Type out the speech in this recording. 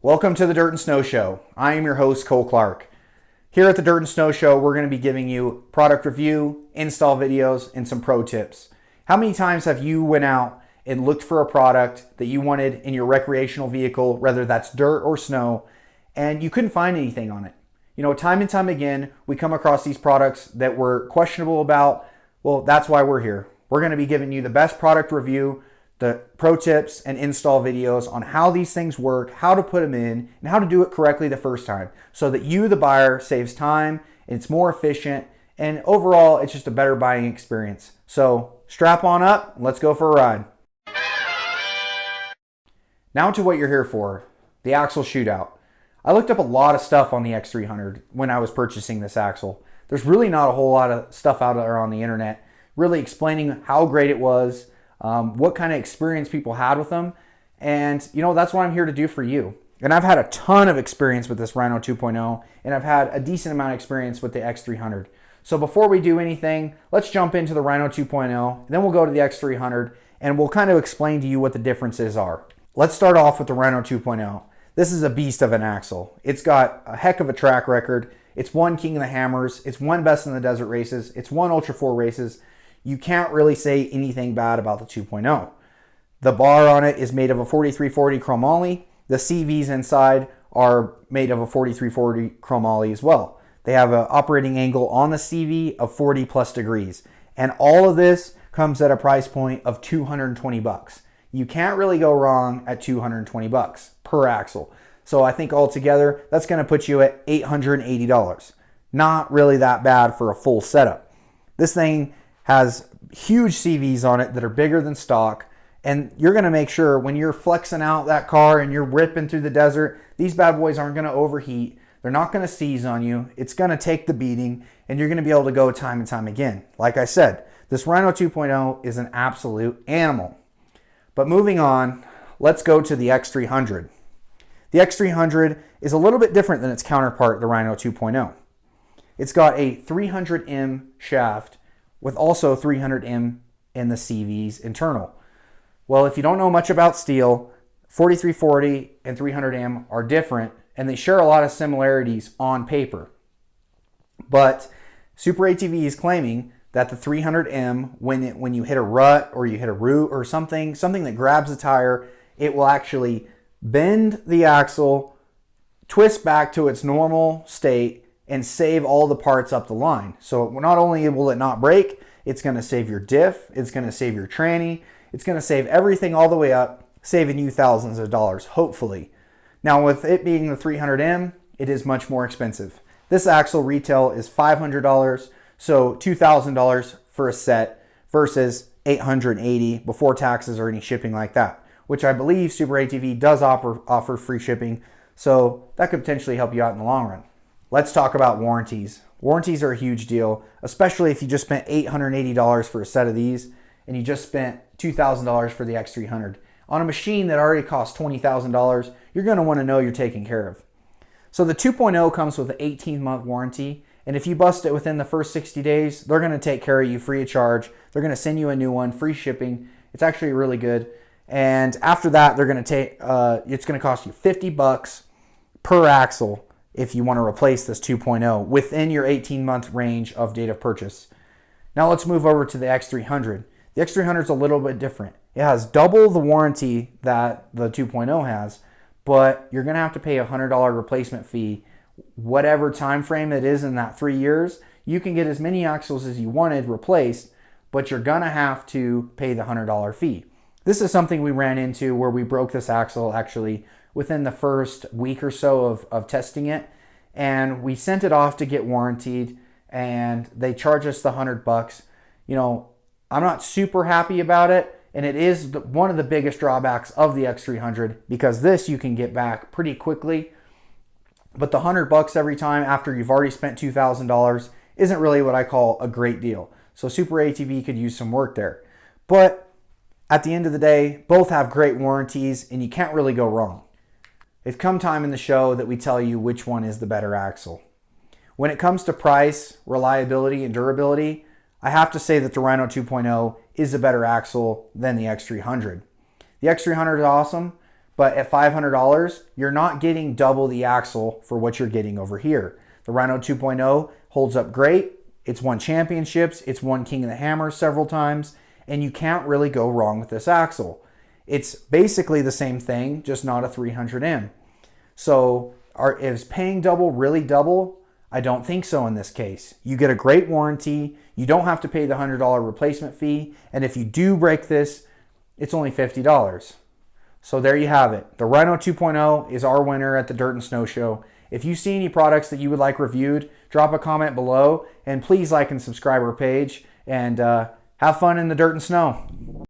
Welcome to the Dirt and Snow Show. I am your host, Cole Clark. Here at the Dirt and Snow Show, we're going to be giving you product review, install videos, and some pro tips. How many times have you went out and looked for a product that you wanted in your recreational vehicle, whether that's dirt or snow, and you couldn't find anything on it? You know, time and time again, we come across these products that we're questionable about. Well, that's why we're here. We're going to be giving you the best product review, the pro tips and install videos on how these things work, how to put them in, and how to do it correctly the first time so that you, the buyer, saves time, it's more efficient, and overall, it's just a better buying experience. So strap on up, and let's go for a ride. Now to what you're here for, the axle shootout. I looked up a lot of stuff on the X300 when I was purchasing this axle. There's really not a whole lot of stuff out there on the internet really explaining how great it was, what kind of experience people had with them. And you know, that's what I'm here to do for you. And I've had a ton of experience with this Rhino 2.0, and I've had a decent amount of experience with the X300. So before we do anything, let's jump into the Rhino 2.0, then we'll go to the X300, and we'll kind of explain to you what the differences are. Let's start off with the Rhino 2.0. This is a beast of an axle. It's got a heck of a track record. It's won King of the Hammers. It's won Best in the Desert races. It's won Ultra 4 races. You can't really say anything bad about the 2.0. The bar on it is made of a 4340 chromoly. The CVs inside are made of a 4340 chromoly as well. They have an operating angle on the CV of 40 plus degrees. And all of this comes at a price point of 220 bucks. You can't really go wrong at 220 bucks per axle. So I think altogether, that's going to put you at $880. Not really that bad for a full setup. This thing has huge CVs on it that are bigger than stock, and you're going to make sure when you're flexing out that car and you're ripping through the desert, these bad boys aren't going to overheat. They're not going to seize on you. It's going to take the beating, and you're going to be able to go time and time again. Like I said, this Rhino 2.0 is an absolute animal. But moving on, let's go to the X300. The X300 is a little bit different than its counterpart, the Rhino 2.0. It's got a 300M shaft with also 300M in the CVs internal. Well, if you don't know much about steel, 4340 and 300M are different, and they share a lot of similarities on paper. But Super ATV is claiming that the 300M, when you hit a rut or you hit a root or something that grabs the tire, it will actually bend the axle, twist back to its normal state, and save all the parts up the line. So not only will it not break, it's going to save your diff, it's going to save your tranny, it's going to save everything all the way up, saving you thousands of dollars, hopefully. Now with it being the 300M, it is much more expensive. This axle retail is $500, so $2,000 for a set versus $880 before taxes or any shipping like that, which I believe Super ATV does offer free shipping, so that could potentially help you out in the long run. Let's talk about warranties. Warranties are a huge deal, especially if you just spent $880 for a set of these and you just spent $2,000 for the X300. On a machine that already costs $20,000, you're going to want to know you're taken care of. So the 2.0 comes with an 18-month warranty, and if you bust it within the first 60 days, they're going to take care of you free of charge. They're going to send you a new one, free shipping. It's actually really good. And after that, they're going to take it's going to cost you 50 bucks per axle if you want to replace this 2.0 within your 18-month range of date of purchase. Now let's move over to the X300. The X300 is a little bit different. It has double the warranty that the 2.0 has, but you're going to have to pay a $100 replacement fee. Whatever time frame it is in that 3 years, you can get as many axles as you wanted replaced, but you're going to have to pay the $100 fee. This is something we ran into where we broke this axle actually within the first week or so of testing it, and we sent it off to get warranted, and they charged us the 100 bucks. You know, I'm not super happy about it, and it is one of the biggest drawbacks of the X300 because this you can get back pretty quickly, but the 100 bucks every time after you've already spent $2,000 isn't really what I call a great deal. So Super ATV could use some work there. But at the end of the day, both have great warranties, and you can't really go wrong. It's come time in the show that we tell you which one is the better axle. When it comes to price, reliability, and durability, I have to say that the Rhino 2.0 is a better axle than the X300. The X300 is awesome, But at $500, you're not getting double the axle for what you're getting over here. The Rhino 2.0 holds up great. It's won championships. It's won King of the Hammer several times. And you can't really go wrong with this axle. It's basically the same thing, just not a 300M. So is paying double really double? I don't think so in this case. You get a great warranty. You don't have to pay the $100 replacement fee. And if you do break this, it's only $50. So there you have it. The Rhino 2.0 is our winner at the Dirt and Snow Show. If you see any products that you would like reviewed, drop a comment below. And please like and subscribe our page. And have fun in the dirt and snow.